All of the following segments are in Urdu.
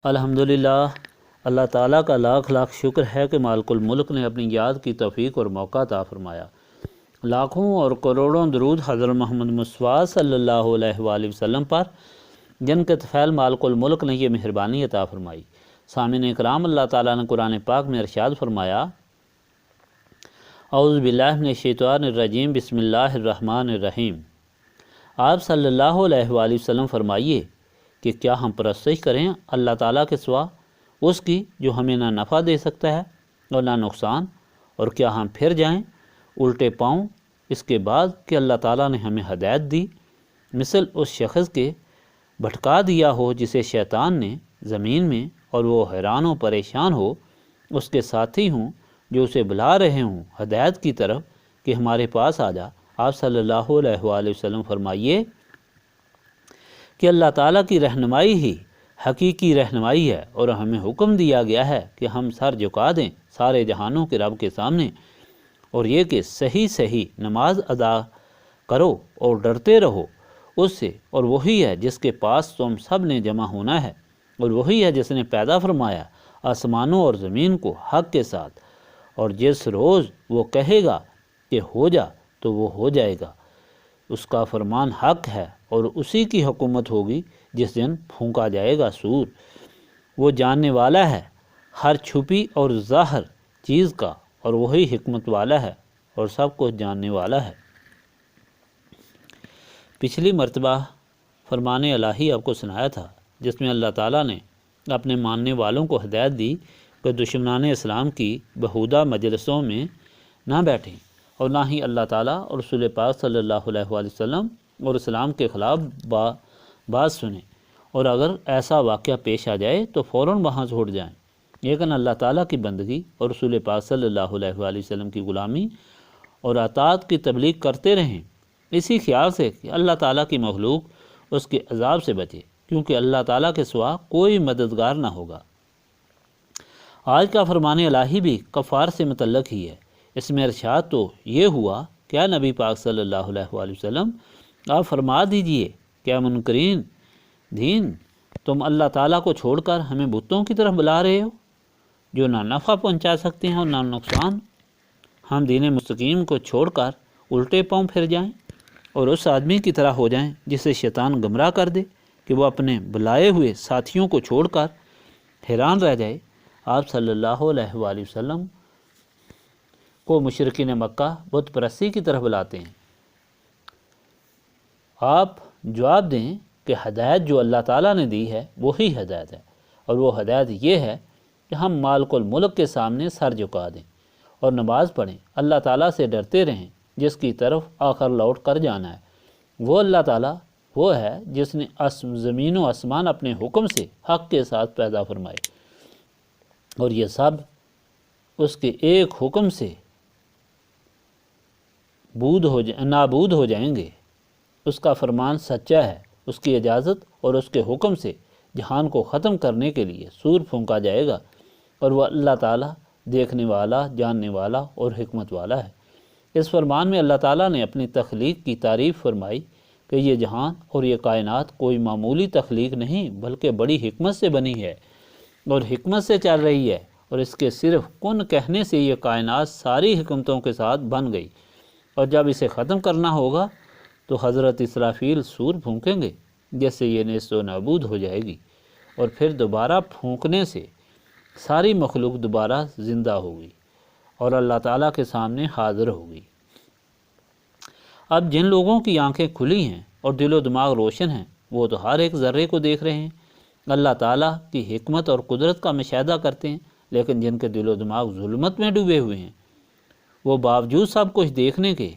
الحمدللہ، اللہ تعالیٰ کا لاکھ لاکھ شکر ہے کہ مالک الملک نے اپنی یاد کی توفیق اور موقع عطا فرمایا۔ لاکھوں اور کروڑوں درود حضرت محمد مصطفیٰ صلی اللہ علیہ وآلہ وسلم پر، جن کے طفیل مالک الملک نے یہ مہربانی عطا فرمائی۔ سامعین اکرام، اللہ تعالیٰ نے قرآن پاک میں ارشاد فرمایا، اعوذ باللہ من الشیطان الرجیم، بسم اللہ الرحمن الرحیم۔ آپ صلی اللہ علیہ وآلہ وسلم فرمائیے کہ کیا ہم پرستش کریں اللہ تعالیٰ کے سوا اس کی جو ہمیں نہ نفع دے سکتا ہے اور نہ نقصان، اور کیا ہم پھر جائیں الٹے پاؤں اس کے بعد کہ اللہ تعالیٰ نے ہمیں ہدایت دی، مثل اس شخص کے بھٹکا دیا ہو جسے شیطان نے زمین میں، اور وہ حیران و پریشان ہو، اس کے ساتھی ہوں جو اسے بلا رہے ہوں ہدایت کی طرف کہ ہمارے پاس آ جا۔ آپ صلی اللہ علیہ وآلہ وسلم فرمائیے کہ اللہ تعالیٰ کی رہنمائی ہی حقیقی رہنمائی ہے، اور ہمیں حکم دیا گیا ہے کہ ہم سر جھکا دیں سارے جہانوں کے رب کے سامنے، اور یہ کہ صحیح نماز ادا کرو اور ڈرتے رہو اس سے، اور وہی ہے جس کے پاس تم سب نے جمع ہونا ہے، اور وہی ہے جس نے پیدا فرمایا آسمانوں اور زمین کو حق کے ساتھ، اور جس روز وہ کہے گا کہ ہو جا تو وہ ہو جائے گا، اس کا فرمان حق ہے، اور اسی کی حکومت ہوگی جس دن پھونکا جائے گا سور۔ وہ جاننے والا ہے ہر چھپی اور ظاہر چیز کا، اور وہی حکمت والا ہے اور سب کچھ جاننے والا ہے۔ پچھلی مرتبہ فرمان الہی آپ کو سنایا تھا، جس میں اللہ تعالیٰ نے اپنے ماننے والوں کو ہدایت دی کہ دشمنان اسلام کی بہودہ مجلسوں میں نہ بیٹھیں، اور نہ ہی اللہ تعالیٰ اور رسول پاک صلی اللہ علیہ وآلہ وسلم اور اسلام کے خلاف بات سنیں، اور اگر ایسا واقعہ پیش آ جائے تو فوراً وہاں سے اٹھ جائیں، لیکن اللہ تعالیٰ کی بندگی اور رسول پاک صلی اللہ علیہ وآلہ وسلم کی غلامی اور اطاعت کی تبلیغ کرتے رہیں، اسی خیال سے کہ اللہ تعالیٰ کی مخلوق اس کے عذاب سے بچے، کیونکہ اللہ تعالیٰ کے سوا کوئی مددگار نہ ہوگا۔ آج کا فرمان الہی بھی کفار سے متعلق ہی ہے۔ اس میں ارشاد تو یہ ہوا، کیا نبی پاک صلی اللہ علیہ وآلہ وسلم آپ فرما دیجئے، کیا منکرین دین تم اللہ تعالیٰ کو چھوڑ کر ہمیں بتوں کی طرف بلا رہے ہو جو نہ نفع پہنچا سکتے ہیں اور نہ نقصان؟ ہم دین مستقیم کو چھوڑ کر الٹے پاؤں پھر جائیں اور اس آدمی کی طرح ہو جائیں جسے شیطان گمراہ کر دے کہ وہ اپنے بلائے ہوئے ساتھیوں کو چھوڑ کر حیران رہ جائے؟ آپ صلی اللہ علیہ وآلہ وسلم کو مشرکین مکہ بت پرستی کی طرف بلاتے ہیں۔ آپ جواب دیں کہ ہدایت جو اللہ تعالیٰ نے دی ہے وہی ہدایت ہے، اور وہ ہدایت یہ ہے کہ ہم مالک الملک کے سامنے سر جھکا دیں اور نماز پڑھیں، اللہ تعالیٰ سے ڈرتے رہیں جس کی طرف آخر لوٹ کر جانا ہے۔ وہ اللہ تعالیٰ وہ ہے جس نے زمین و آسمان اپنے حکم سے حق کے ساتھ پیدا فرمائے، اور یہ سب اس کے ایک حکم سے نابود ہو جائیں گے۔ اس کا فرمان سچا ہے، اس کی اجازت اور اس کے حکم سے جہان کو ختم کرنے کے لیے سور پھونکا جائے گا، اور وہ اللہ تعالیٰ دیکھنے والا، جاننے والا اور حکمت والا ہے۔ اس فرمان میں اللہ تعالیٰ نے اپنی تخلیق کی تعریف فرمائی کہ یہ جہان اور یہ کائنات کوئی معمولی تخلیق نہیں بلکہ بڑی حکمت سے بنی ہے اور حکمت سے چل رہی ہے، اور اس کے صرف کن کہنے سے یہ کائنات ساری حکمتوں کے ساتھ بن گئی، اور جب اسے ختم کرنا ہوگا تو حضرت اسرافیل سور پھونکیں گے جس سے یہ نیست و نابود ہو جائے گی، اور پھر دوبارہ پھونکنے سے ساری مخلوق دوبارہ زندہ ہوگی اور اللہ تعالیٰ کے سامنے حاضر ہوگی۔ اب جن لوگوں کی آنکھیں کھلی ہیں اور دل و دماغ روشن ہیں، وہ تو ہر ایک ذرے کو دیکھ رہے ہیں، اللہ تعالیٰ کی حکمت اور قدرت کا مشاہدہ کرتے ہیں، لیکن جن کے دل و دماغ ظلمت میں ڈوبے ہوئے ہیں، وہ باوجود سب کچھ دیکھنے کے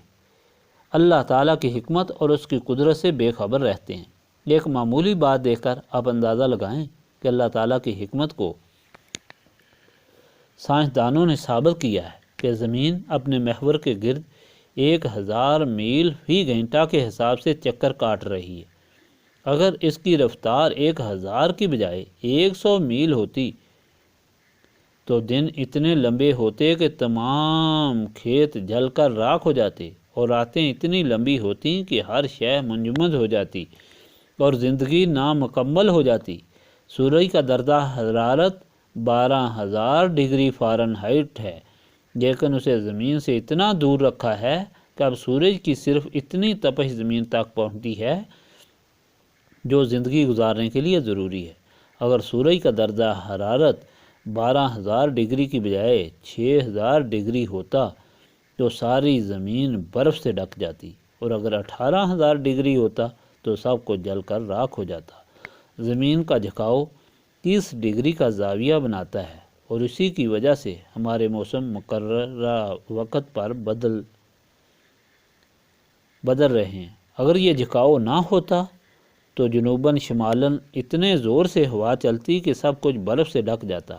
اللہ تعالیٰ کی حکمت اور اس کی قدرت سے بے خبر رہتے ہیں۔ ایک معمولی بات دیکھ کر آپ اندازہ لگائیں کہ اللہ تعالیٰ کی حکمت کو سائنسدانوں نے ثابت کیا ہے کہ زمین اپنے محور کے گرد 1000 میل فی گھنٹہ کے حساب سے چکر کاٹ رہی ہے۔ اگر اس کی رفتار 1000 کی بجائے 100 میل ہوتی تو دن اتنے لمبے ہوتے کہ تمام کھیت جل کر راکھ ہو جاتے، اور راتیں اتنی لمبی ہوتی کہ ہر شے منجمد ہو جاتی اور زندگی نامکمل ہو جاتی۔ سورج کا درجہ حرارت 12,000 ڈگری فارنہائٹ ہے، لیکن اسے زمین سے اتنا دور رکھا ہے کہ اب سورج کی صرف اتنی تپش زمین تک پہنچتی ہے جو زندگی گزارنے کے لیے ضروری ہے۔ اگر سورج کا درجہ حرارت 12,000 ڈگری کی بجائے 6,000 ڈگری ہوتا تو ساری زمین برف سے ڈھک جاتی، اور اگر 18,000 ڈگری ہوتا تو سب کچھ جل کر راکھ ہو جاتا۔ زمین کا جھکاؤ 30 ڈگری کا زاویہ بناتا ہے، اور اسی کی وجہ سے ہمارے موسم مقررہ وقت پر بدل رہے ہیں۔ اگر یہ جھکاؤ نہ ہوتا تو جنوباً شمالاً اتنے زور سے ہوا چلتی کہ سب کچھ برف سے ڈھک جاتا،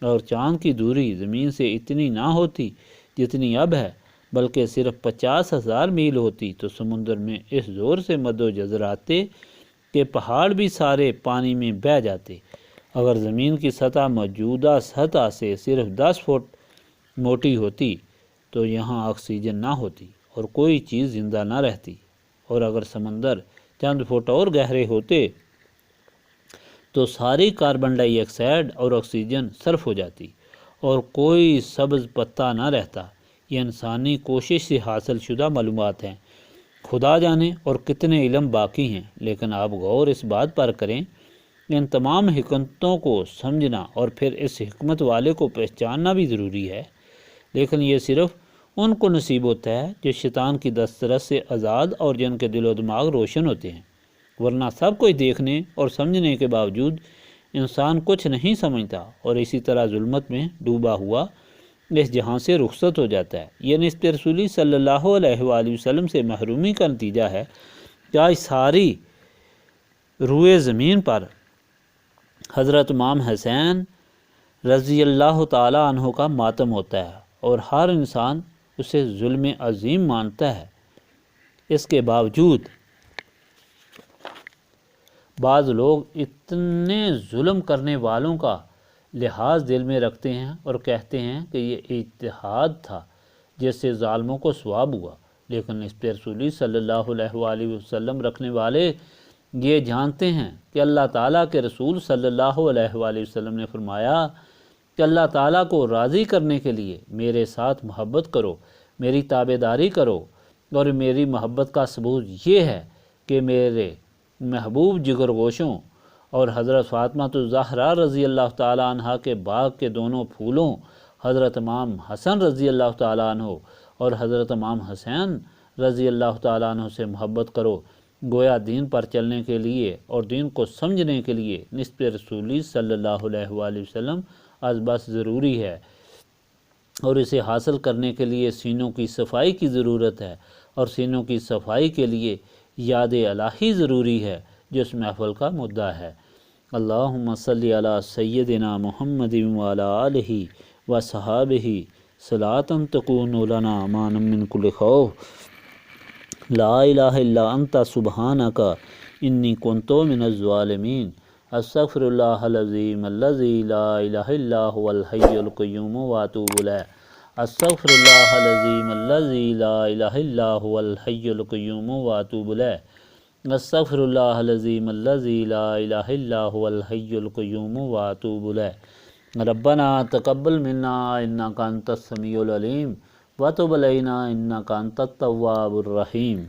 اور چاند کی دوری زمین سے اتنی نہ ہوتی جتنی اب ہے، بلکہ صرف 50,000 میل ہوتی تو سمندر میں اس زور سے مد و جزر آتے کہ پہاڑ بھی سارے پانی میں بہہ جاتے۔ اگر زمین کی سطح موجودہ سطح سے صرف 10 فٹ موٹی ہوتی تو یہاں آکسیجن نہ ہوتی اور کوئی چیز زندہ نہ رہتی، اور اگر سمندر چند فٹ اور گہرے ہوتے تو ساری کاربن ڈائی آکسائڈ اور آکسیجن صرف ہو جاتی اور کوئی سبز پتا نہ رہتا۔ یہ انسانی کوشش سے حاصل شدہ معلومات ہیں، خدا جانے اور کتنے علم باقی ہیں، لیکن آپ غور اس بات پر کریں، ان تمام حکمتوں کو سمجھنا اور پھر اس حکمت والے کو پہچاننا بھی ضروری ہے، لیکن یہ صرف ان کو نصیب ہوتا ہے جو شیطان کی دسترس سے آزاد اور جن کے دل و دماغ روشن ہوتے ہیں، ورنہ سب کچھ دیکھنے اور سمجھنے کے باوجود انسان کچھ نہیں سمجھتا اور اسی طرح ظلمت میں ڈوبا ہوا اس جہاں سے رخصت ہو جاتا ہے۔ یہ نسبت رسولی صلی اللہ علیہ وآلہ وسلم سے محرومی کا نتیجہ ہے کہ آج ساری روئے زمین پر حضرت امام حسین رضی اللہ تعالیٰ عنہ کا ماتم ہوتا ہے اور ہر انسان اسے ظلم عظیم مانتا ہے۔ اس کے باوجود بعض لوگ اتنے ظلم کرنے والوں کا لحاظ دل میں رکھتے ہیں اور کہتے ہیں کہ یہ اجتہاد تھا جس سے ظالموں کو ثواب ہوا، لیکن اس پر رسولی صلی اللہ علیہ وآلہ وسلم رکھنے والے یہ جانتے ہیں کہ اللہ تعالیٰ کے رسول صلی اللہ علیہ وآلہ وسلم نے فرمایا کہ اللہ تعالیٰ کو راضی کرنے کے لیے میرے ساتھ محبت کرو، میری تابع داری کرو، اور میری محبت کا ثبوت یہ ہے کہ میرے محبوب جگر گوشوں اور حضرت فاطمہ الزہرا رضی اللہ تعالیٰ عنہ کے باغ کے دونوں پھولوں حضرت امام حسن رضی اللہ تعالیٰ عنہ اور حضرت امام حسین رضی اللہ تعالیٰ عنہ سے محبت کرو، گویا دین پر چلنے کے لیے اور دین کو سمجھنے کے لیے نسبت رسولی صلی اللہ علیہ وآلہ وسلم از بس ضروری ہے، اور اسے حاصل کرنے کے لیے سینوں کی صفائی کی ضرورت ہے، اور سینوں کی صفائی کے لیے یاد الہی ضروری ہے جو اس محفل کا مدعا ہے۔ اللہم صلی علی سیدنا محمد وعلی آلہ وصحابہ صلاۃ تکون لنا امانا من کل خوف، لا الہ الا انت سبحانک انی کنت من الظالمین، استغفر اللہ العظیم الذی لا الہ الا هو الحی القیوم واتوب الیہ، استغفر اللہ العظیم الذی لا الہ الا هو الحی القیوم واتوب الیہ، استغفر اللہ العظیم الذی لا الہ الا هو الحی القیوم واتوب الیہ۔ ربنا تقبل منا انک انت السمیع العلیم وتب علینا انک انت التواب الرحیم۔